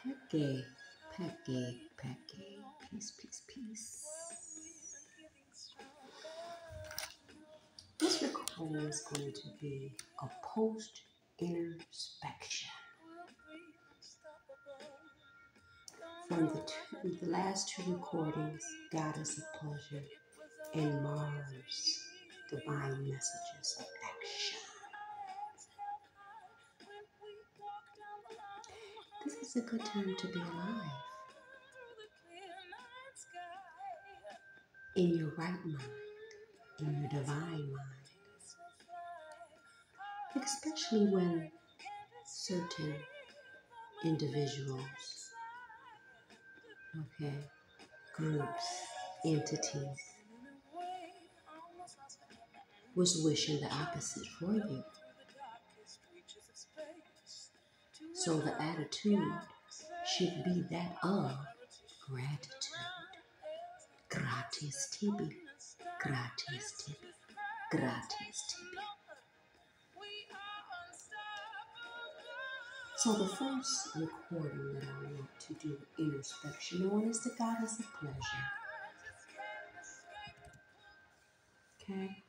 Peke, peke, peke. Peace, peace, peace. This recording is going to be a post introspection. From the last two recordings, Goddess of Pleasure and Mars, Divine Messages of Action. This is a good time to be alive. In your right mind, in your divine mind. Especially when certain individuals, groups, entities, was wishing the opposite for you. So the attitude should be that of gratitude. Gratis tibi, gratis tibi, gratis tibi. So the first recording that I want to do introspection on is the Goddess of Pleasure. Okay?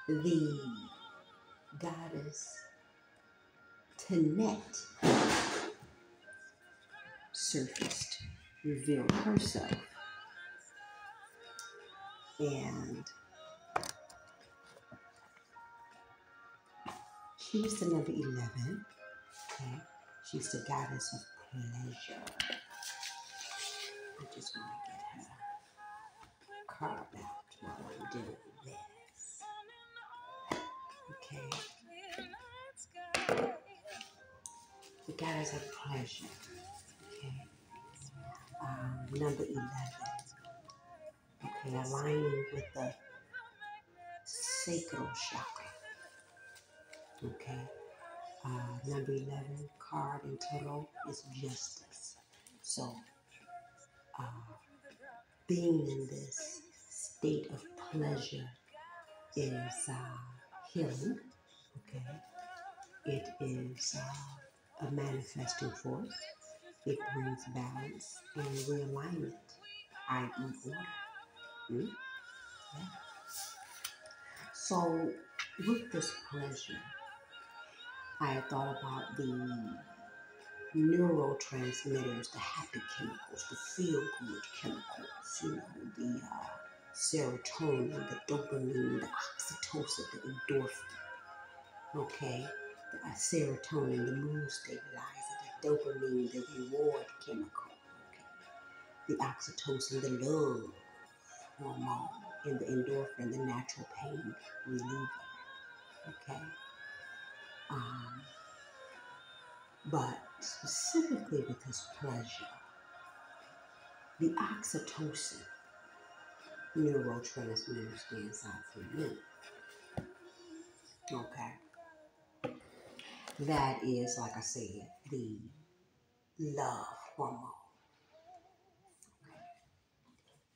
The goddess Tenet surfaced, revealed herself. And she was the number 11. Okay? She's the goddess of pleasure. I just want to get her card out while I'm doing this. Okay? The goddess of pleasure. Okay? Number 11. Okay, aligning with the sacral chakra. Okay? Number 11 card in total is justice. So, being in this state of pleasure is healing. Okay? It is a manifesting force. It brings balance and realignment, i.e. order. Yeah. So, with this pleasure, I had thought about the neurotransmitters, the happy chemicals, the feel-good chemicals, the serotonin, the dopamine, the oxytocin, the endorphin, okay? The serotonin, the mood stabilizer, the dopamine, the reward chemical, okay? The oxytocin, the love hormone, and the endorphin, the natural pain reliever, okay? But specifically with this pleasure, the oxytocin neurotransmitter stands out for me. Okay. That is, like I said, the love hormone.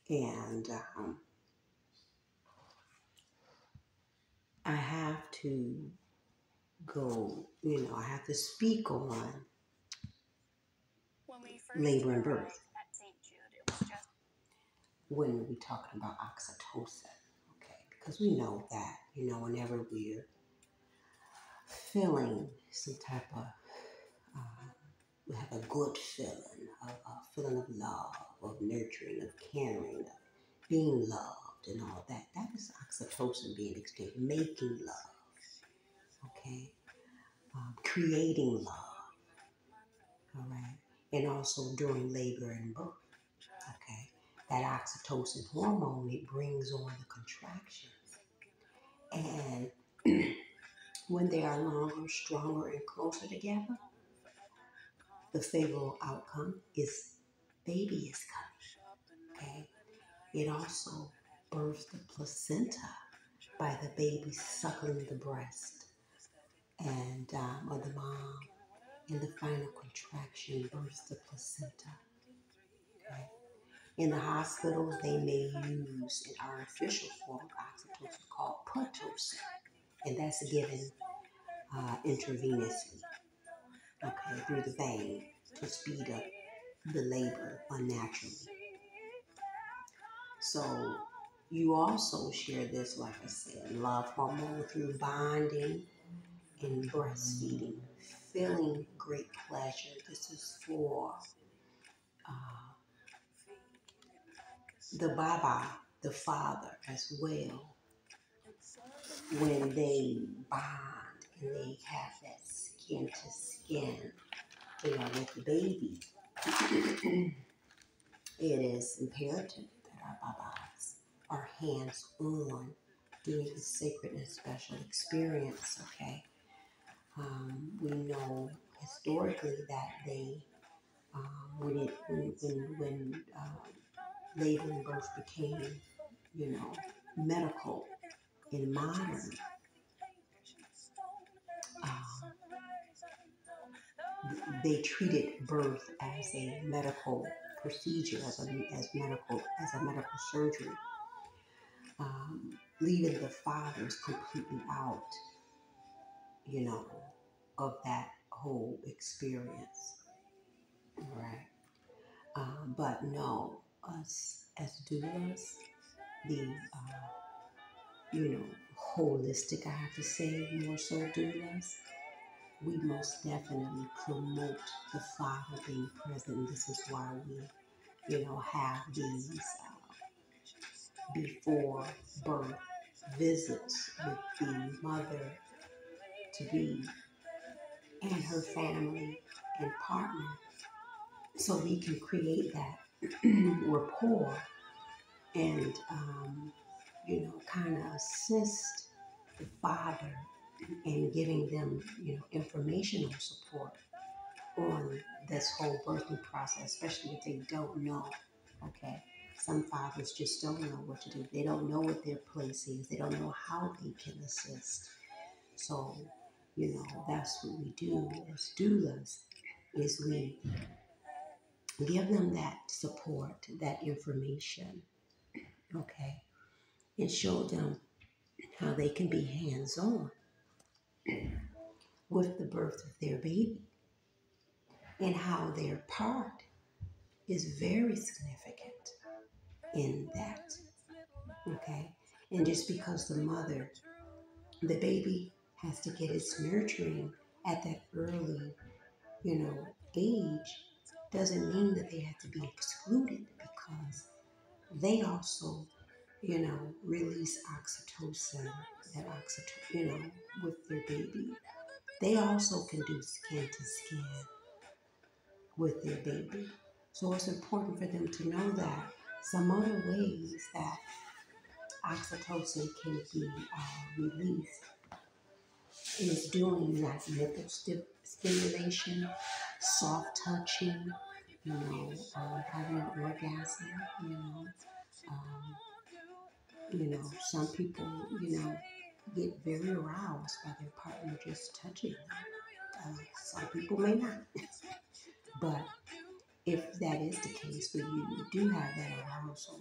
Okay. And I have to go, I have to speak on labor and birth when we're talking about oxytocin. Okay. Because we know that, whenever we're feeling some type of, we have a good feeling, a feeling of love, of nurturing, of caring, of being loved and all that. That is oxytocin being extended, making love, okay? Creating love, all right? And also during labor and birth, okay? That oxytocin hormone, it brings on the contractions. And when they are longer, stronger, and closer together, the favorable outcome is baby is coming, okay? It also births the placenta by the baby suckling the breast and of the mom, and the final contraction births the placenta, okay? In the hospitals, they may use an artificial form of oxytocin called Pitocin, and that's given intravenously. okay, through the vein to speed up the labor unnaturally. So you also share this, like I said, love hormone through bonding and breastfeeding, feeling great pleasure. This is for uh, the Baba, the father, as well, when they bond and they have that skin to skin, with the baby. It is imperative that our Babas are hands on during this sacred and special experience, okay? We know historically that they, when labor and birth became, medical and modern, um, they treated birth as a medical procedure, as a medical surgery, leaving the fathers completely out, you know, of that whole experience, right? But no, us as doulas, the you know, holistic, I have to say, more so doulas, we most definitely promote the father being present. And this is why we, have these before birth visits with the mother to be and her family and partner, so we can create that rapport and, kind of assist the father in giving them, informational support on this whole birthing process, especially if they don't know. Okay. Some fathers just don't know what to do. They don't know what their place is. They don't know how they can assist. So, that's what we do as doulas, is we give them that support, that information, okay, and show them how they can be hands-on with the birth of their baby and how their part is very significant in that, okay? And just because the baby has to get its nurturing at that early, age, doesn't mean that they have to be excluded, because they also, release oxytocin, with their baby. They also can do skin to skin with their baby. So it's important for them to know that some other ways that oxytocin can be released is doing like nipple stimulation, soft touching, having an orgasm, um, some people, get very aroused by their partner just touching them. Some people may not, but if that is the case for you, you do have that arousal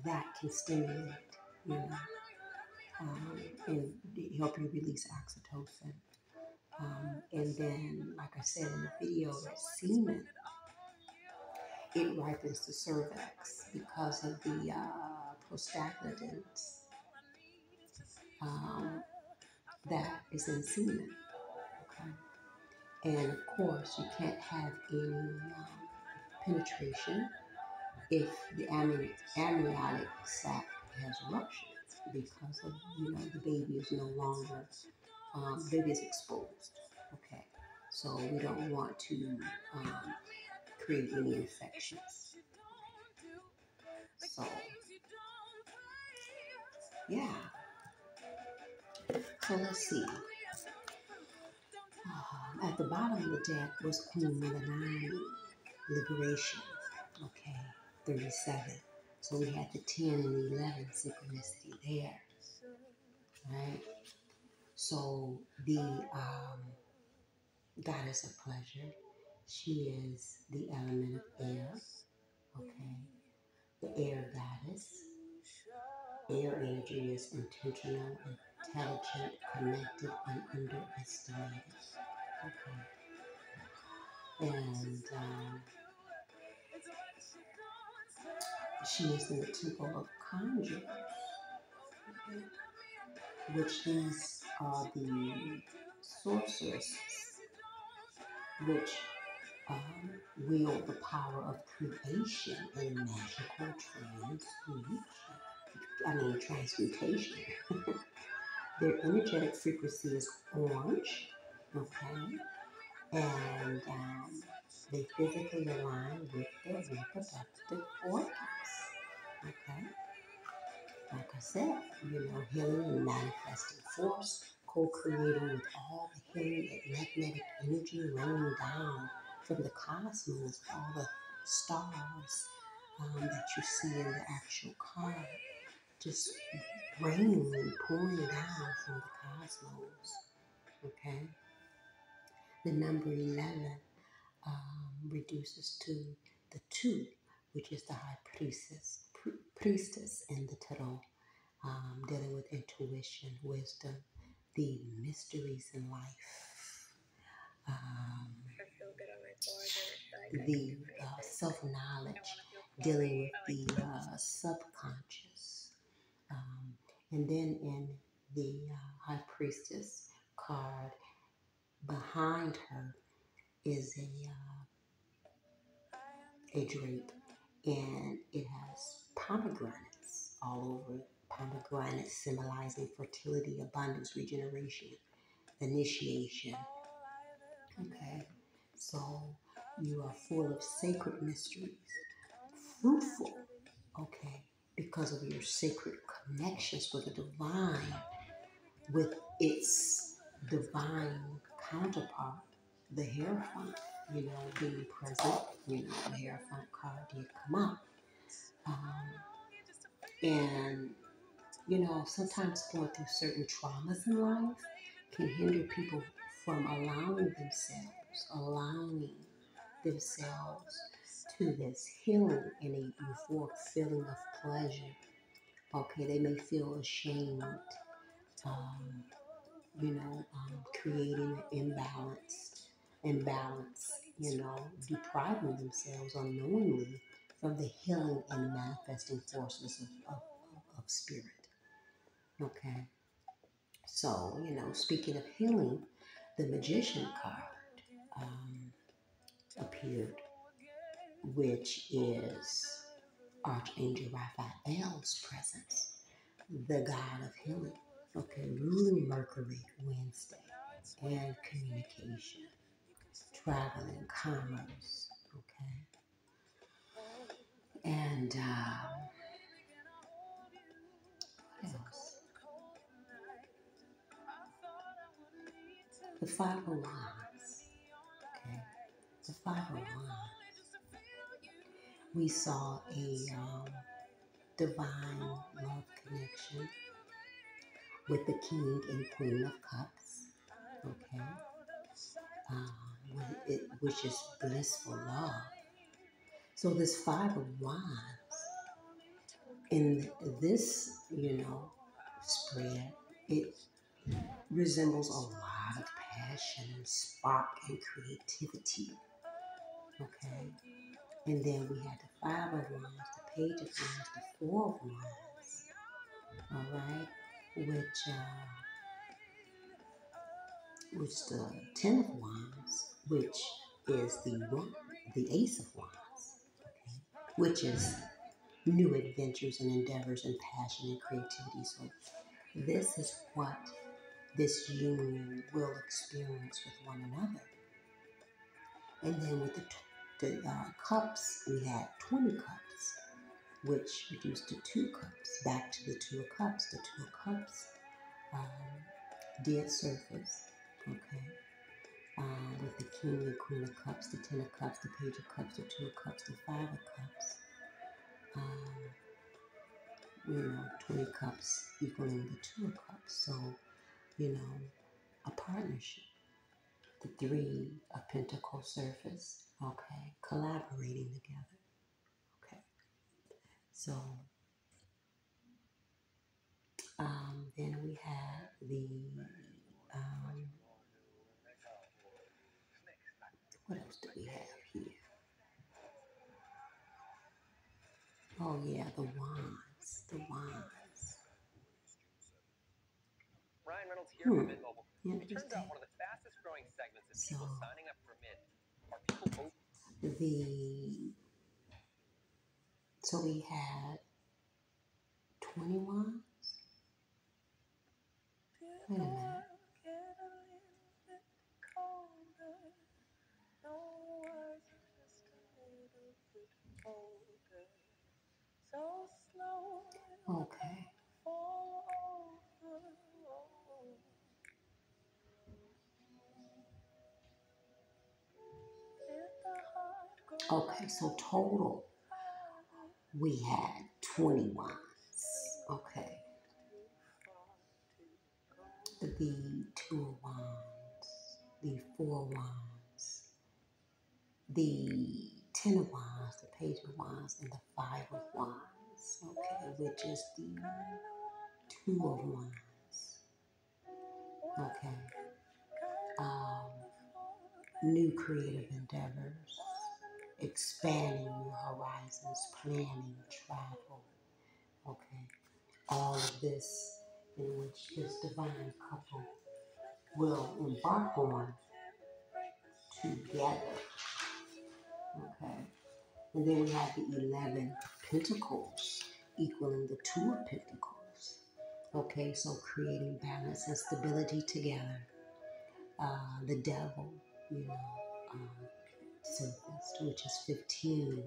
that can stimulate, you know, and help you release oxytocin. And then, like I said in the video, that semen, it ripens the cervix because of the prostaglandins that is in semen. Okay? And of course, you can't have any penetration if the amniotic sac has ruptured, because of, the baby is no longer, the baby is exposed. Okay, so we don't want to create any infections. So yeah, so let's see. At the bottom of the deck was Queen number 9, Liberation. Okay, 37. So we had the 10 and 11 synchronicity there, right? So the goddess of pleasure, she is the element of air, okay? The air goddess. Air energy is intentional, intelligent, connected, and underestimated, okay? And she is in the temple of conjure, which these are the sorceresses, which wield the power of creation and magical transmutation. Their energetic frequency is orange, okay, and they physically align with their reproductive organs, okay. Like I said, healing and manifesting force, co-creating with all the healing and magnetic energy raining down from the cosmos, all the stars that you see in the actual card, just raining and pouring down from the cosmos. Okay, the number 11 reduces to the 2, which is the high priestess in the tarot, dealing with intuition, wisdom, the mysteries in life, the self-knowledge, dealing with the subconscious. And then in the high priestess card, behind her is a drape, and it has pomegranates all over it. Pomegranates symbolizing fertility, abundance, regeneration, initiation. Okay, so you are full of sacred mysteries, fruitful, okay, because of your sacred connections with the divine, with its divine counterpart, the Hierophant, being present. The Hierophant card did come up. And, sometimes going through certain traumas in life can hinder people from allowing themselves to this healing and a euphoric feeling of pleasure. Okay, they may feel ashamed, um, creating an imbalance, depriving themselves unknowingly from the healing and manifesting forces of spirit. Okay, so, speaking of healing, the Magician card appeared, which is Archangel Raphael's presence, the God of healing. Okay, ruling Mercury, Wednesday, and communication, traveling, commerce. Okay, and what else? The Five of Wands. Okay, the Five of Wands. We saw a divine love connection with the King and Queen of Cups. Okay, which is blissful love. So this Five of Wands in this, spread, it resembles a lot of passion and spark and creativity. Okay, and then we had the Five of Wands, the Page of Wands, the Four of Wands. All right, which the Ten of Wands, which is the Ace of Wands, okay, which is new adventures and endeavors and passion and creativity. So this is what this union will experience with one another. And then with the cups, we had 20 cups, which reduced to 2 cups. Back to the Two of Cups. The Two of Cups did surface, okay, with the King and Queen of Cups, the Ten of Cups, the Page of Cups, the Two of Cups, the Five of Cups. 20 cups equaling the Two of Cups. So, a partnership. The Three of Pentacles surface, okay, collaborating together, okay. So, then we have the What else do we have here? Oh yeah, the wands. The wands. Ryan Reynolds here from Mint Mobile. It turns Interesting. out one of the fastest growing segments of So people signing up for Mint are people the so we had 20 wands. Wait a minute. Okay. Okay, so total we had 20 wands. Okay. The two of wands, the four wands, the 10 of wands, the page of wands, and the 5 of wands. Okay, which is the 2 of wands. Okay. New creative endeavors, expanding your horizons, planning, travel. Okay. All of this in which this divine couple will embark on together. Okay. And then we have the 11 pentacles equaling the 2 of pentacles. Okay, so creating balance and stability together. The devil, surfaced, which is 15,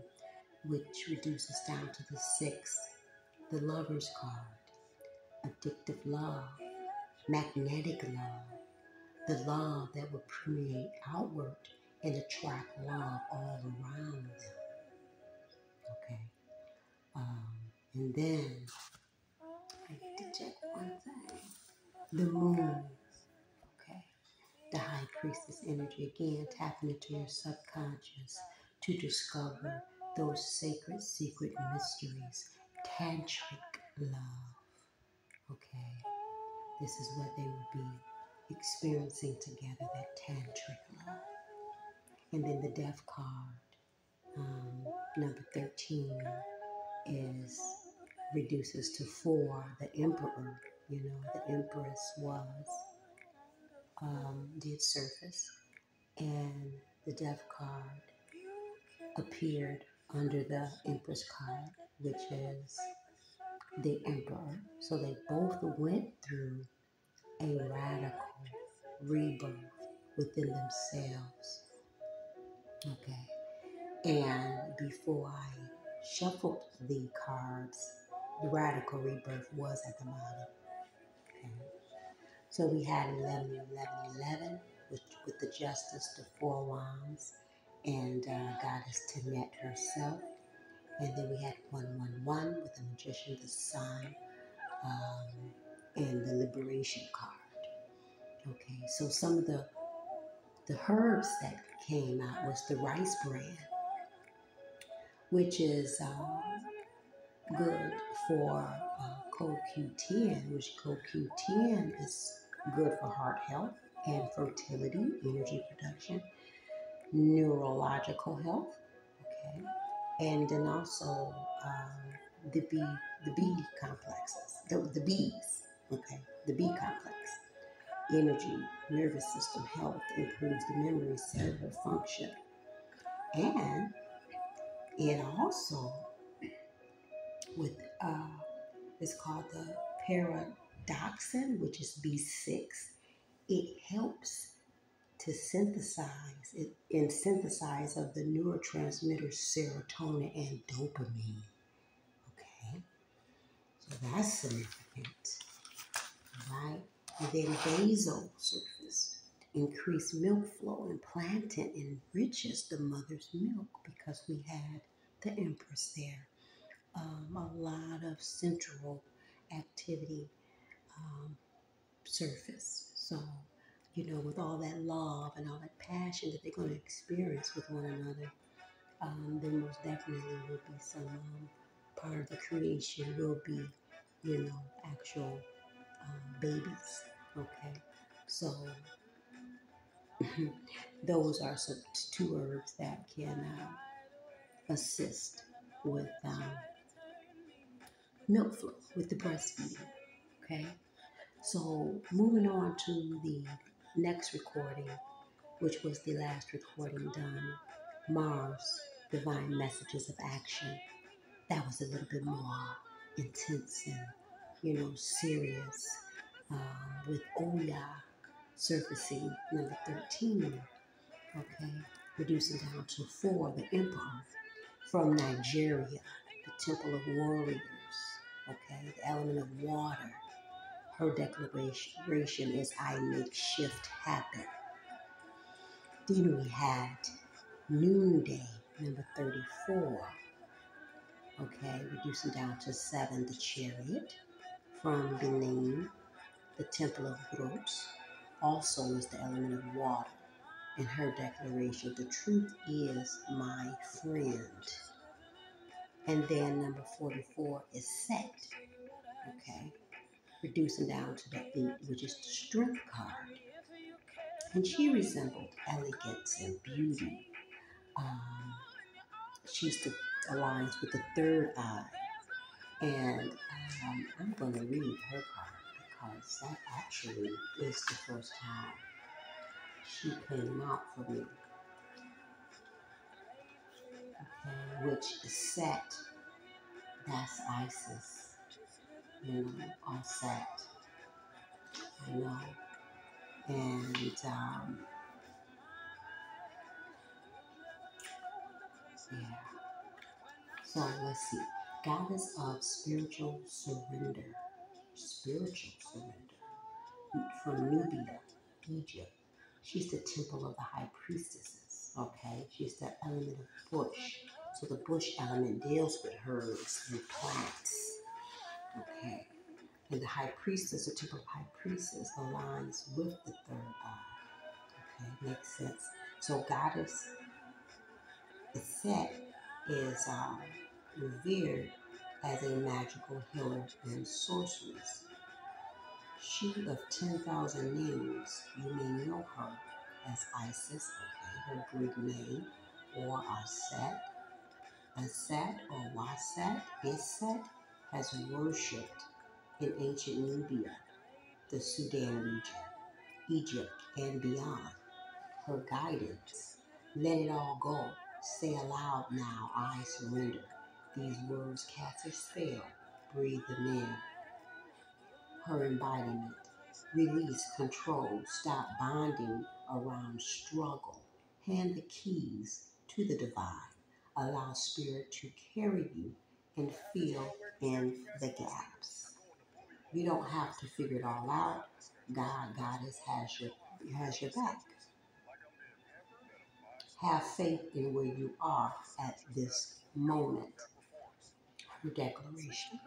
which reduces down to the 6. The lover's card, addictive love, magnetic love, the love that will permeate outward and attract love all around them. Okay. And then I need to check one thing. The moon. Okay. The high priestess energy again, tapping into your subconscious to discover those sacred secret mysteries. Tantric love. Okay. This is what they will be experiencing together, that tantric love. And then the death card, number 13, is reduces to 4. The emperor, the empress did surface, and the death card appeared under the empress card, which is the emperor. So they both went through a radical rebirth within themselves. Okay. And before I shuffled the cards, the radical rebirth was at the bottom. Okay. So we had 11, 11, 11 with the justice, the 4 wands, and Goddess Tenet herself. And then we had 111 with the magician, the sun, and the liberation card. Okay, so some of the herbs that came out was the rice bran, which is good for CoQ10, which CoQ10 is good for heart health and fertility, energy production, neurological health, okay, and then also the bee complexes, the bees, okay, the bee complex, energy, nervous system health, improves the memory, cellular function, and it also with it's called the paradoxin, which is B6. It helps to synthesize of the neurotransmitters serotonin and dopamine. Okay, so that's significant, right? And then basal surface, increased milk flow, and plantain enriches the mother's milk because we had the empress there. A lot of central activity surface. So, with all that love and all that passion that they're going to experience with one another, there most definitely will be some part of the creation will be, actual babies. Okay, so Those are some two herbs that can assist with milk flow, with the breastfeeding. Okay, so moving on to the next recording, which was the last recording done, Mars, Divine Messages of Action. That was a little bit more intense and, serious, with Oya surfacing, number 13, okay, reducing down to 4, the Emperor from Nigeria, the Temple of Warriors, okay, the element of water. Her declaration is, I make shift happen. Then we had Noonday, number 34, okay, reducing down to 7, the Chariot from Benin, the Temple of Gros, also is the element of water. In her declaration, the truth is my friend. And then number 44 is Set, okay, reducing down to the 8, which is the Strength card. And she resembled elegance and beauty. She's the aligns with the third eye. And I'm going to read her card because that actually is the first time she came out for me. Okay, which is Set. That's Isis. On Set. I know. And yeah. So let's see. Goddess of spiritual surrender. Spiritual surrender. From Nubia, Egypt. She's the temple of the high priestesses. Okay. She's the element of bush. So the bush element deals with herbs and plants. Okay. And the high priestess, the temple of high priestess, aligns with the third eye. Okay, makes sense. So goddess Set is revered as a magical healer and sorceress. She of 10,000 names, you may know her as Isis, okay, her Greek name, or Aset. Aset or Waset, Iset, has worshipped in ancient Nubia, the Sudan region, Egypt, and beyond. Her guidance. Let it all go. Say aloud now, I surrender. These words cast a spell. Breathe them in. Her embodiment. Release control. Stop bonding around struggle. Hand the keys to the divine. Allow spirit to carry you and fill in the gaps. You don't have to figure it all out. Goddess has your back. Have faith in where you are at this moment. Her declaration.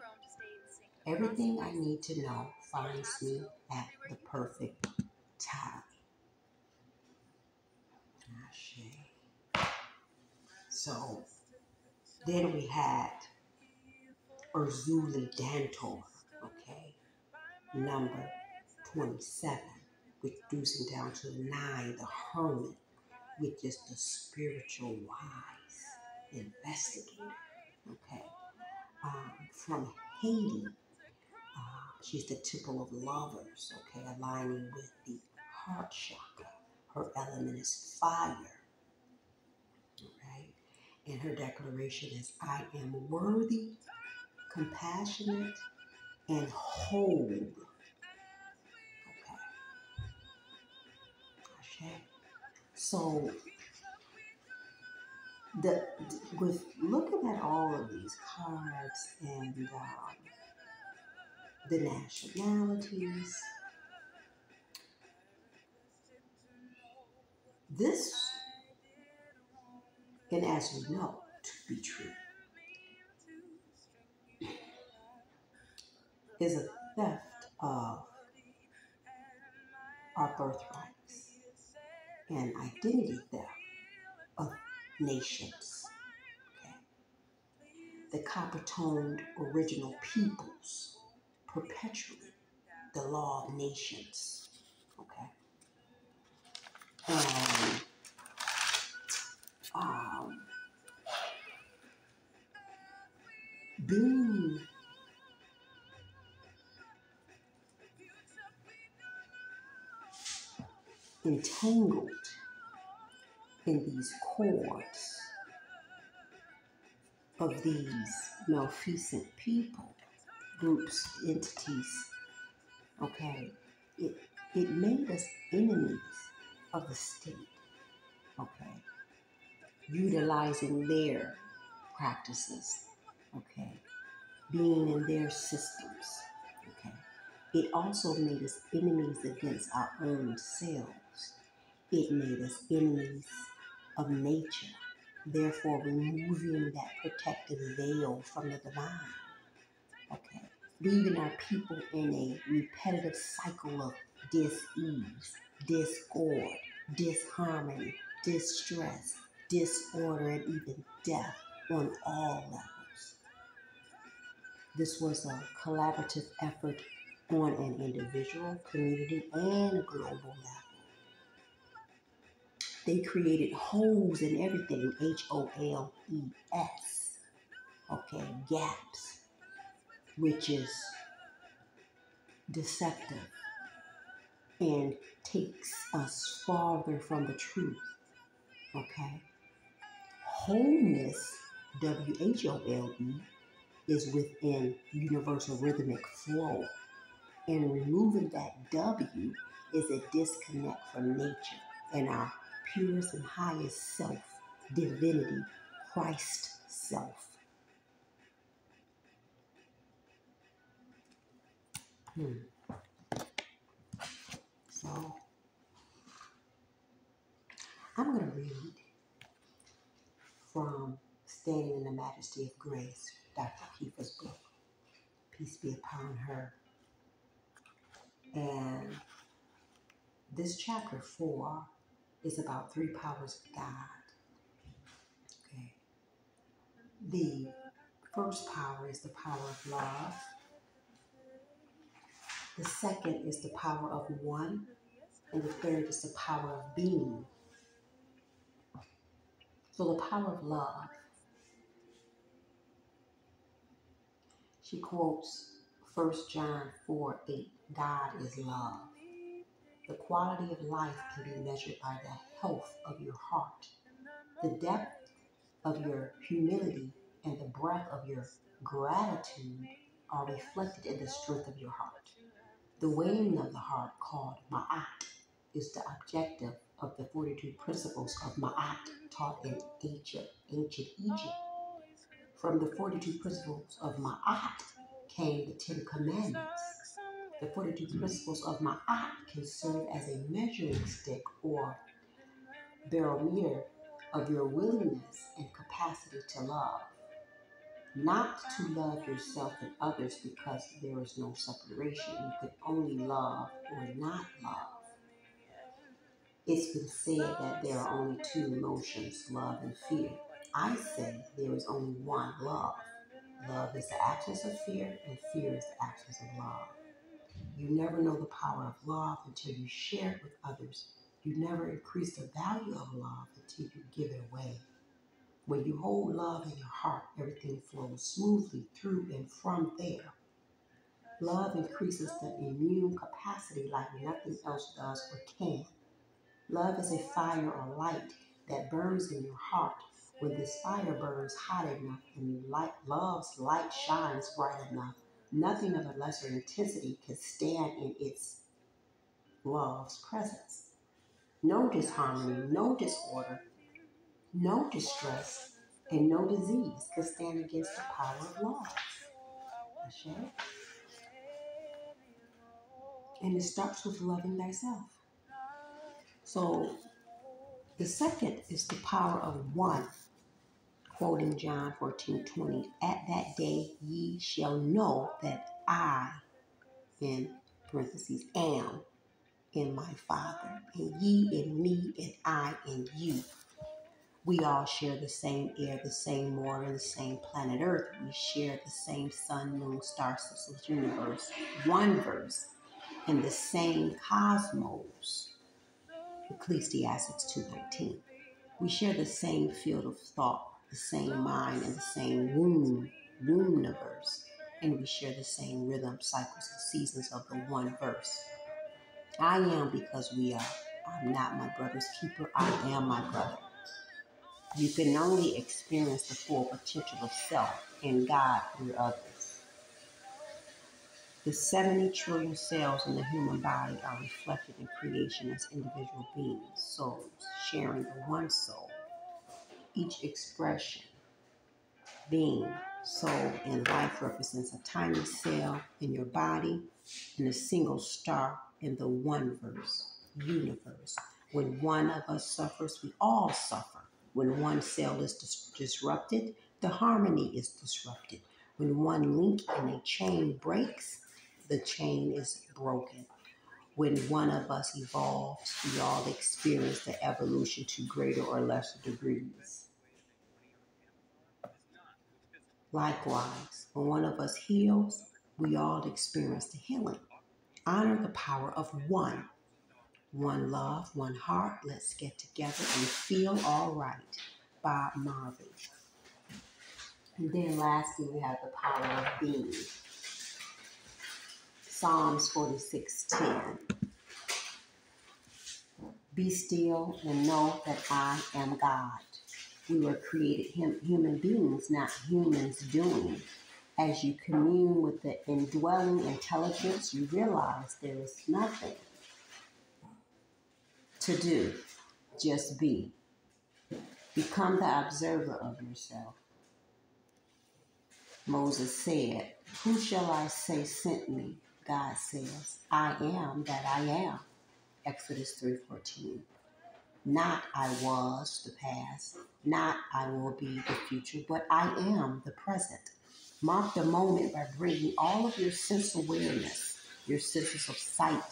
Everything I need to know finds me at the perfect time. So then we had Urzuli Dantor, okay, number 27, reducing down to 9, the Hermit, which is the spiritual wise investigator, okay, from Haiti. She's the temple of lovers, okay, aligning with the heart chakra. Her element is fire, right? And her declaration is, I am worthy, compassionate, and whole. Okay. So with looking at all of these cards and the nationalities, this, and as we know to be true, is a theft of our birthrights and identity theft of nations. Okay. The copper-toned original peoples perpetuate the law of nations. Okay. and being entangled in these cords of these malfeasant people, groups, entities, okay, it made us enemies of the state, okay, utilizing their practices, okay, being in their systems, okay. It also made us enemies against our own selves. It made us enemies of nature, therefore removing that protective veil from the divine, okay, leaving our people in a repetitive cycle of dis-ease, discord, disharmony, distress, disorder, and even death on all levels. This was a collaborative effort on an individual, community, and a global level. They created holes in everything, HOLES, okay, gaps, which is deceptive and takes us farther from the truth, okay? Wholeness, WHOLE, is within universal rhythmic flow, and removing that W is a disconnect from nature and our purest and highest self, divinity, Christ self. So I'm going to read from Standing in the Majesty of Grace, Dr. Kiefer's book, Peace Be Upon Her. And this chapter 4 is about 3 powers of God. Okay. The first power is the power of love. The second is the power of one. And the third is the power of being. So the power of love. She quotes 1 John 4:8, God is love. The quality of life can be measured by the health of your heart, the depth of your humility, and the breadth of your gratitude are reflected in the strength of your heart. The weighing of the heart, called ma'at, is the objective of the 42 principles of ma'at taught in ancient Egypt. From the 42 principles of ma'at came the 10 commandments. The 42 principles of ma'at can serve as a measuring stick or barometer of your willingness and capacity to love. Not to love yourself and others, because there is no separation. You can only love or not love. It's been said that there are only 2 emotions, love and fear. I say there is only one, love. Love is the absence of fear, and fear is the absence of love. You never know the power of love until you share it with others. You never increase the value of love until you give it away. When you hold love in your heart, everything flows smoothly through and from there. Love increases the immune capacity like nothing else does or can. Love is a fire or light that burns in your heart. When this fire burns hot enough and love's light shines bright enough, nothing of a lesser intensity can stand in its love's presence. No disharmony, no disorder, no distress, and no disease can stand against the power of love. Ashe? And it starts with loving thyself. So the second is the power of one. Quoting John 14:20, at that day ye shall know that I, in parentheses, am in my Father, and ye in me, and I in you. We all share the same air, the same water, the same planet Earth. We share the same sun, moon, star systems, universe, one verse, and the same cosmos. Ecclesiastes 2:19. We share the same field of thought, the same mind, and the same universe, and we share the same rhythm, cycles, and seasons of the one verse. I am because we are. I'm not my brother's keeper. I am my brother. You can only experience the full potential of self and God through others. The 70 trillion cells in the human body are reflected in creation as individual beings, souls, sharing the one soul. Each expression, being, soul, and life represents a tiny cell in your body and a single star in the one verse, universe. When one of us suffers, we all suffer. When one cell is disrupted, the harmony is disrupted. When one link in a chain breaks, the chain is broken. When one of us evolves, we all experience the evolution to greater or lesser degrees. Likewise, when one of us heals, we all experience the healing. Honor the power of one. One love, one heart. Let's get together and feel all right. Bob Marley. And then lastly, we have the power of being. Psalms 46:10. Be still and know that I am God. We were created human beings, not humans doing. As you commune with the indwelling intelligence, you realize there is nothing to do. Just be. Become the observer of yourself. Moses said, "Who shall I say sent me?" God says, "I am that I am." Exodus 3:14. Not I was the past, not I will be the future, but I am the present. Mark the moment by bringing all of your sense awareness, your senses of sight,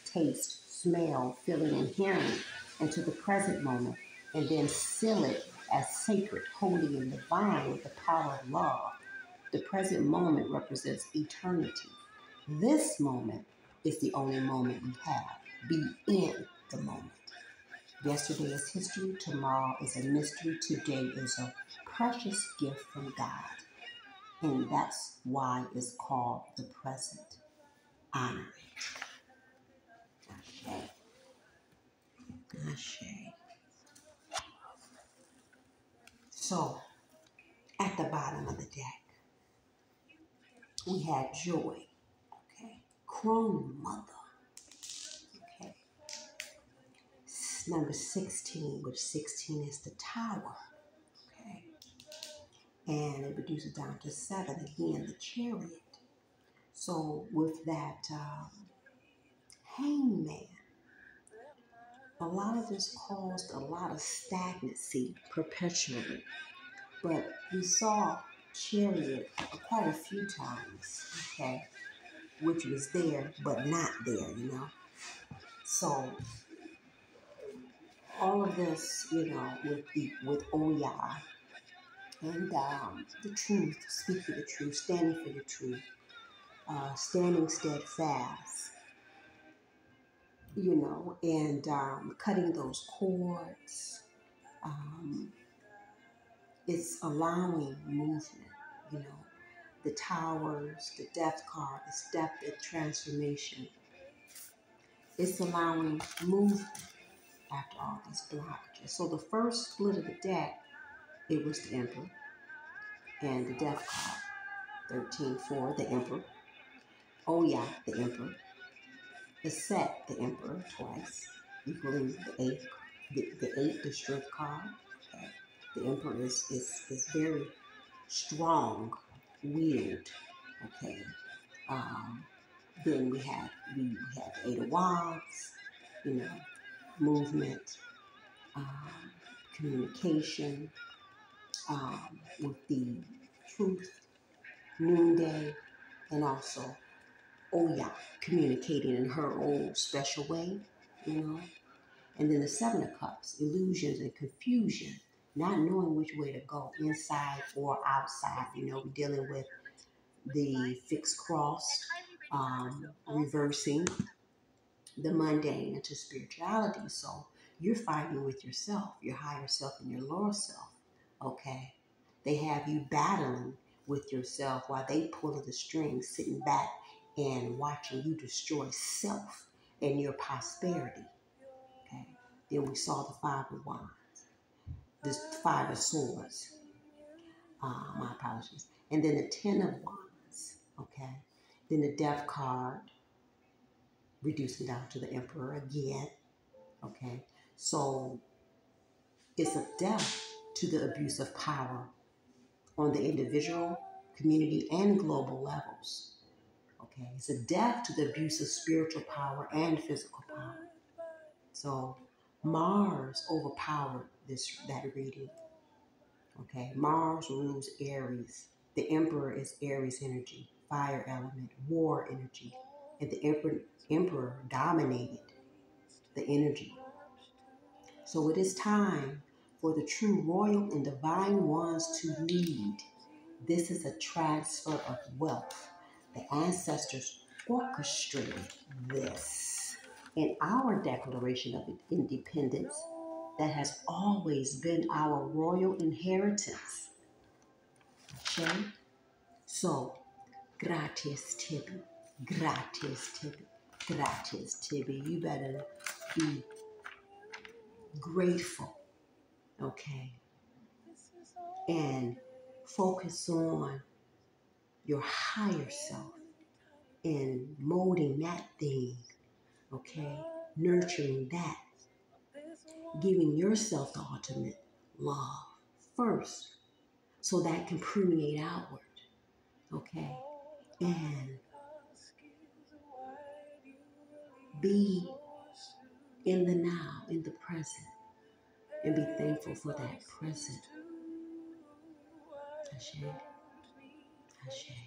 taste, smell, feeling, and hearing into the present moment, and then seal it as sacred, holy, and divine with the power of love. The present moment represents eternity. This moment is the only moment you have. Be in the moment. Yesterday is history, tomorrow is a mystery, today is a precious gift from God. And that's why it's called the present. Honor it. Ashe. Ashe. So, at the bottom of the deck, we had joy. Okay. Chrome mother. Okay. Number 16, which 16 is the tower. Okay. And it reduces down to 7, again, the chariot. So with that hangman, a lot of this caused a lot of stagnancy perpetually. But we saw chariot quite a few times, okay, which was there but not there, you know. So all of this, you know, with Oya and the truth, speaking the truth, standing for the truth, standing steadfast, you know, and cutting those cords. It's allowing movement, you know, the towers, the depth card, the step, the transformation. It's allowing movement after all these blockages. So the first split of the deck, it was the Emperor and the death card, 13-4, the Emperor. Oh yeah, the Emperor. The set, the Emperor, twice, equaling the eight, the strength card. Okay. The Emperor is very strong willed. Okay. Then we have the Eight of Wands, you know, movement, communication, with the truth, noonday, and also Oya, communicating in her own special way, you know. And then the Seven of Cups, illusions and confusion, not knowing which way to go, inside or outside. You know, we're dealing with the fixed cross, reversing the mundane into spirituality. So you're fighting with yourself, your higher self and your lower self, okay? They have you battling with yourself while they pull the strings, sitting back and watching you destroy self and your prosperity, okay? Then we saw the Five of Wands, this Five of Swords, my apologies. And then the Ten of Wands, okay? Then the Death card, reducing down to the Emperor again, okay? So it's a death to the abuse of power on the individual, community, and global levels. Okay, it's a death to the abuse of spiritual power and physical power. So Mars overpowered that reading. Okay, Mars rules Aries. The Emperor is Aries energy, fire element, war energy, and the Emperor dominated the energy. So it is time for the true royal and divine ones to lead. This is a transfer of wealth. The ancestors orchestrated this. In our Declaration of Independence, that has always been our royal inheritance. Okay? So, gratis Tibby, gratis Tibby, gratis Tibby. You better be grateful, okay? And focus on your higher self and molding that thing, okay? Nurturing that, giving yourself the ultimate love first so that can permeate outward, okay? And be in the now, in the present, and be thankful for that present. Ashe, Ashe.